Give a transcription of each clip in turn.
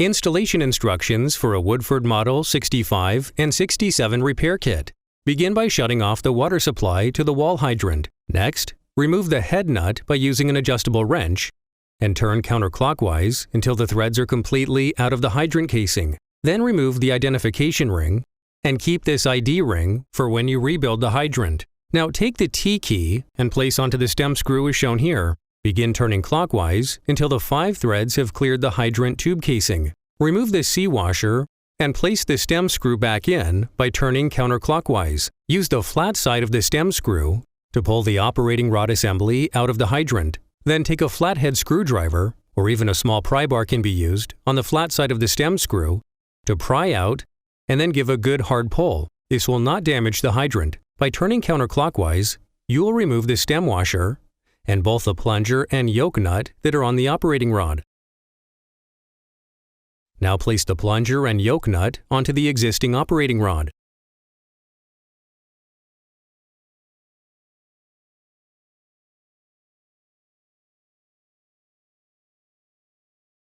Installation instructions for a Woodford Model 65 and 67 repair kit. Begin by shutting off the water supply to the wall hydrant. Next, remove the head nut by using an adjustable wrench and turn counterclockwise until the threads are completely out of the hydrant casing. Then remove the identification ring and keep this ID ring for when you rebuild the hydrant. Now take the T key and place onto the stem screw as shown here. Begin turning clockwise until the 5 threads have cleared the hydrant tube casing. Remove the C washer and place the stem screw back in by turning counterclockwise. Use the flat side of the stem screw to pull the operating rod assembly out of the hydrant. Then take a flathead screwdriver, or even a small pry bar can be used, on the flat side of the stem screw to pry out and then give a good hard pull. This will not damage the hydrant. By turning counterclockwise, you will remove the stem washer and both the plunger and yoke nut that are on the operating rod. Now place the plunger and yoke nut onto the existing operating rod.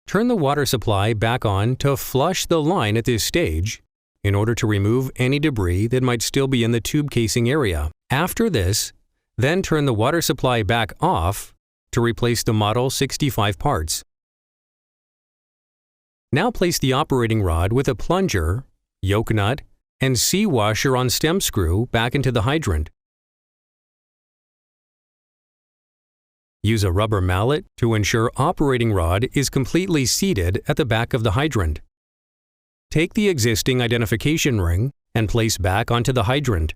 Turn the water supply back on to flush the line at this stage in order to remove any debris that might still be in the tube casing area. After this, then turn the water supply back off to replace the Model 65 parts. Now place the operating rod with a plunger, yoke nut, and C washer on stem screw back into the hydrant. Use a rubber mallet to ensure operating rod is completely seated at the back of the hydrant. Take the existing identification ring and place back onto the hydrant.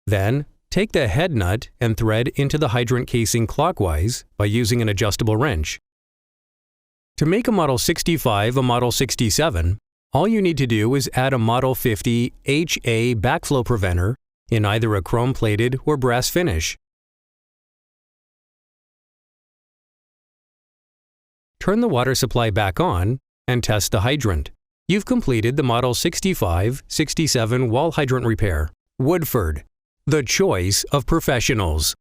Then, take the head nut and thread into the hydrant casing clockwise by using an adjustable wrench. To make a Model 65 a Model 67, all you need to do is add a Model 50 HA backflow preventer in either a chrome-plated or brass finish. Turn the water supply back on and test the hydrant. You've completed the Model 65-67 wall hydrant repair. Woodford, the choice of professionals.